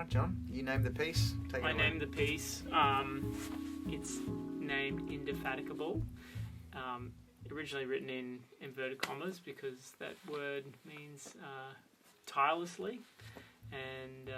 right, John. You named the piece. Take it away. I named the piece. It's named Indefatigable. Originally written in inverted commas because that word means tirelessly. And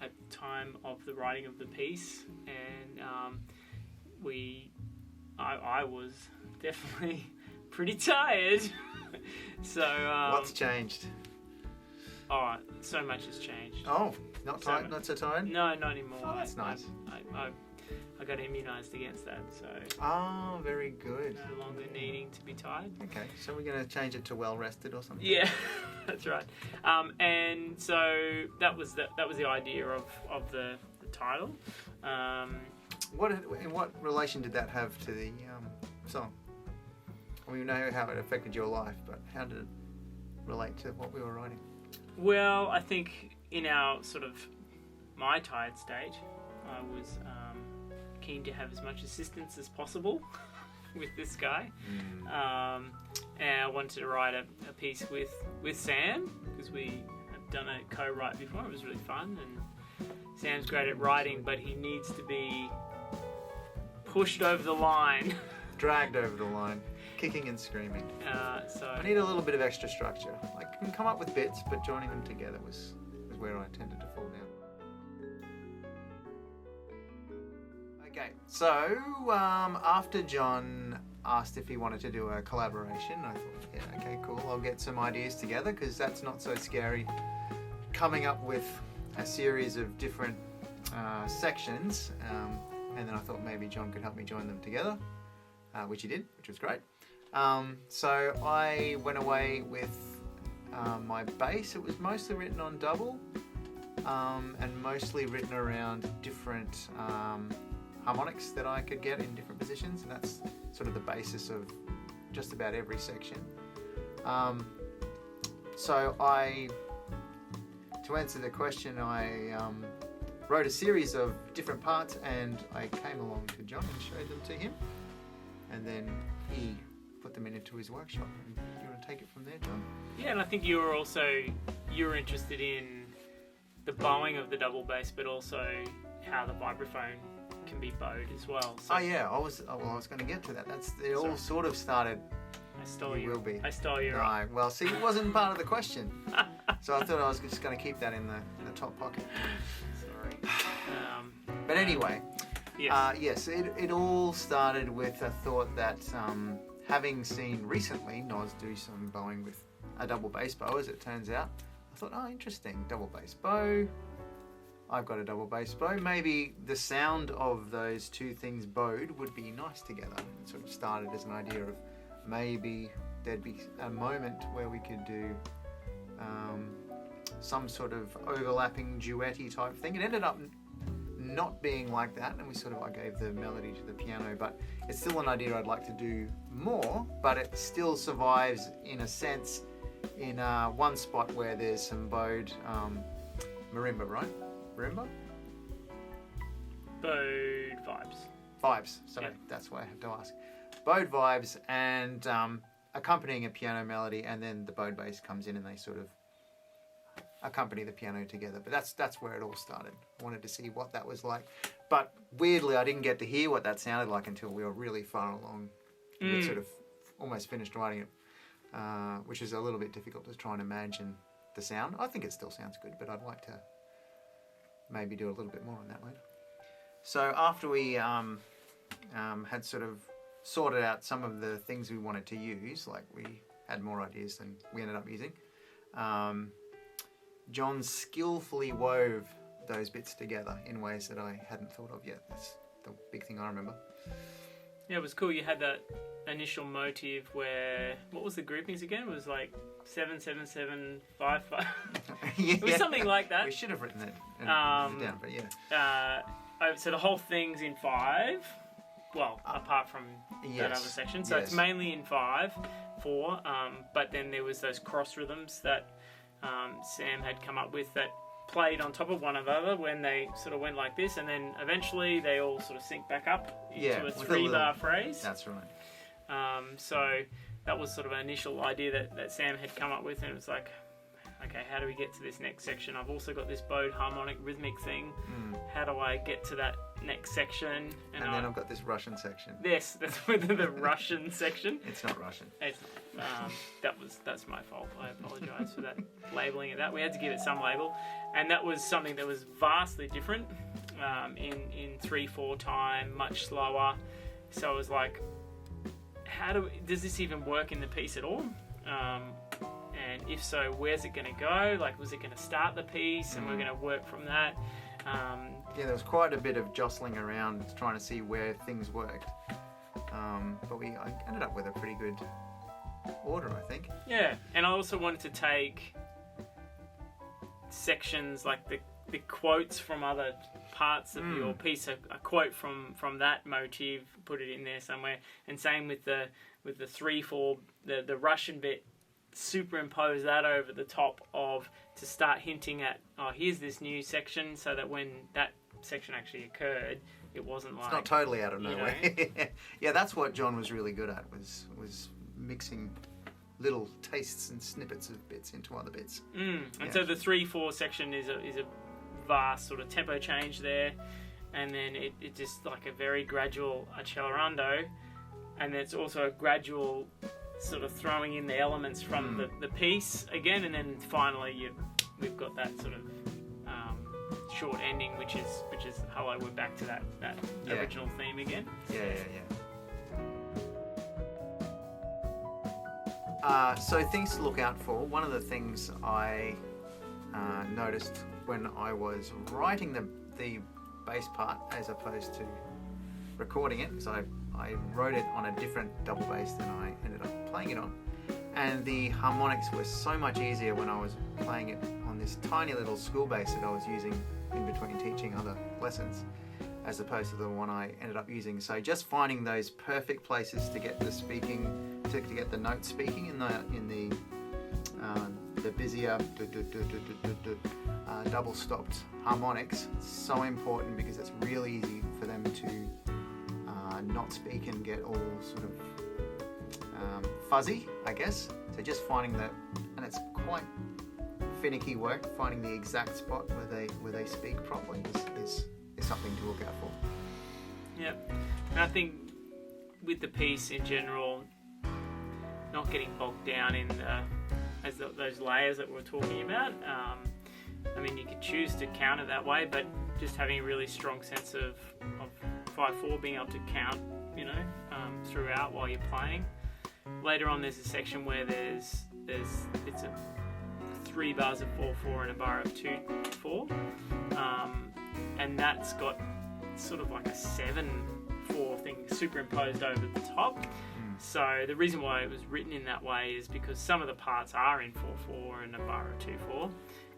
at the time of the writing of the piece, and I was definitely pretty tired. So what's changed? Oh, so much has changed. Oh, not tired, not so tired? No, not anymore. Oh, that's nice. I got immunised against that, so... Oh, very good. No longer needing to be tired. Okay, so we're going to change it to well-rested or something? Yeah, that's right. And so that was the idea of the title. In what relation did that have to the song? I mean, we know how it affected your life, but how did it relate to what we were writing? Well, I think in our sort of my tired stage, I was keen to have as much assistance as possible with this guy. And I wanted to write a piece with Sam because we have done a co-write before. It was really fun, and Sam's great at writing, but he needs to be pushed over the line. Dragged over the line, kicking and screaming. So I need a little bit of extra structure. Like, I can come up with bits, but joining them together was where I tended to fall down. Okay, so after John asked if he wanted to do a collaboration, I thought, yeah, okay, cool, I'll get some ideas together because that's not so scary. Coming up with a series of different sections, and then I thought maybe John could help me join them together, which he did, which was great. So I went away with my bass. It was mostly written on double and mostly written around different harmonics that I could get in different positions, and that's sort of the basis of just about every section. So to answer the question, I wrote a series of different parts, and I came along to John and showed them to him, and then he put them into his workshop. And you want to take it from there, John? Yeah, and I think you were interested in the bowing of the double bass, but also how the vibraphone can be bowed as well. So, I was going to get to that. It all sort of started. I stole you. Will be. I stole you. No, well, see, it wasn't part of the question, so I thought I was just going to keep that in the top pocket. Sorry. But anyway, yes, it all started with a thought that having seen recently Noz do some bowing with a double bass bow, as it turns out, I thought, oh, interesting, double bass bow. I've got a double bass bow. Maybe the sound of those two things bowed would be nice together. It sort of started as an idea of maybe there'd be a moment where we could do some sort of overlapping duetty type thing. It ended up not being like that, and I gave the melody to the piano, but it's still an idea I'd like to do more, but it still survives in a sense in one spot where there's some bowed marimba, right? Marimba? Bowed vibes. Vibes, sorry, that's why I have to ask. Bowed vibes and accompanying a piano melody, and then the bowed bass comes in and they sort of accompany the piano together. But that's where it all started. I wanted to see what that was like. But weirdly, I didn't get to hear what that sounded like until we were really far along. We'd sort of almost finished writing it, which is a little bit difficult to try and imagine the sound. I think it still sounds good, but I'd like to maybe do a little bit more on that later. So after we had sort of sorted out some of the things we wanted to use, like we had more ideas than we ended up using, John skillfully wove those bits together in ways that I hadn't thought of yet. That's the big thing I remember. Yeah, it was cool. You had that initial motive where, what was the groupings again? It was like 7, 7, 7, 5, 5. It was something like that. We should have written it down, but yeah. So the whole thing's in 5. Well, apart from that other section. So it's mainly in 5, 4. But then there was those cross rhythms that Sam had come up with that played on top of one another when they sort of went like this, and then eventually they all sort of sync back up into a 3-bar phrase. That's right. So that was sort of an initial idea that Sam had come up with, and it was like, okay, how do we get to this next section? I've also got this bowed harmonic rhythmic thing. How do I get to that next section? And then I've got this Russian section. Yes, that's the Russian section. It's not Russian. It's not. That's my fault. I apologise for that labeling of that. We had to give it some label, and that was something that was vastly different in 3/4 time, much slower. So I was like, does this even work in the piece at all? And if so, where's it going to go? Like, was it going to start the piece and we're going to work from that? Yeah, there was quite a bit of jostling around trying to see where things worked. But I ended up with a pretty good order, I think. Yeah, and I also wanted to take sections like the quotes from other parts of your piece, a quote from that motif, put it in there somewhere, and same with the 3/4, the Russian bit, superimpose that over the top to start hinting at, oh, here's this new section, so that when that section actually occurred, it wasn't like... It's not totally out of nowhere. Yeah, that's what John was really good at, was mixing little tastes and snippets of bits into other bits. And so the 3/4 section is a vast sort of tempo change there, and then it just like a very gradual accelerando, and it's also a gradual sort of throwing in the elements from the piece again, and then finally we've got that sort of short ending, which is hello, we're back to that original theme again. So things to look out for. One of the things I noticed when I was writing the bass part as opposed to recording it, because I wrote it on a different double bass than I ended up playing it on, and the harmonics were so much easier when I was playing it on this tiny little school bass that I was using in between teaching other lessons, as opposed to the one I ended up using. So just finding those perfect places to get the speaking, to get the note speaking in the busier double stopped harmonics, so important, because it's really easy for them to not speak and get all sort of fuzzy, I guess. So just finding that, and it's quite finicky work, finding the exact spot where they speak properly is something to look out for. Yeah, and I think with the piece in general, not getting bogged down in those layers that we were talking about. I mean, you could choose to count it that way, but just having a really strong sense of 5/4, being able to count, throughout while you're playing. Later on, there's a section where it's a 3 bars of 4/4 and a bar of 2/4, and that's got sort of like a 7/4 thing superimposed over the top. So the reason why it was written in that way is because some of the parts are in 4/4 and a bar of 2/4.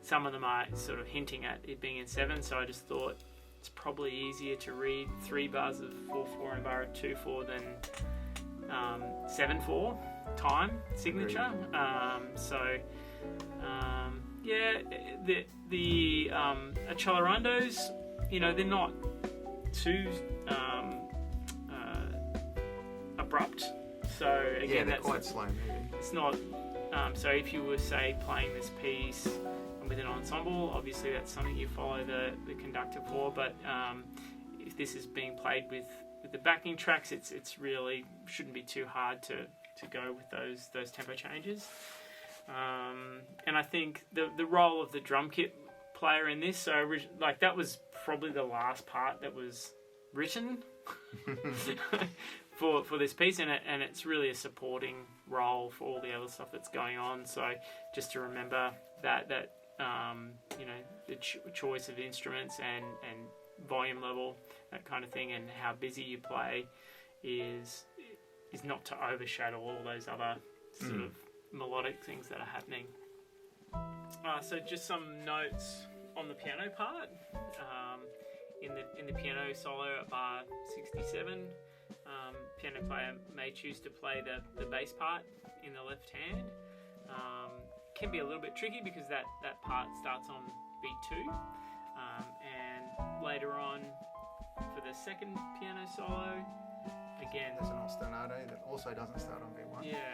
Some of them are sort of hinting at it being in 7. So I just thought it's probably easier to read 3 bars of 4/4 and a bar of 2/4 than 7/4 time signature. The accelerandos, they're not too abrupt. So again, they're quite slow moving. It's not. So if you were, say, playing this piece with an ensemble, obviously that's something you follow the conductor for. But if this is being played with the backing tracks, it's really shouldn't be too hard to go with those tempo changes. And I think the role of the drum kit player in this, so that was probably the last part that was written for this piece, and it's really a supporting role for all the other stuff that's going on. So just to remember that the choice of instruments and volume level, that kind of thing, and how busy you play is not to overshadow all those other sort of melodic things that are happening. So just some notes on the piano part. In the piano solo at bar 67, piano player may choose to play the bass part in the left hand. Can be a little bit tricky because that part starts on beat 2, and later on for the second piano solo, again there's an ostinato that also doesn't start on beat 1. Yeah,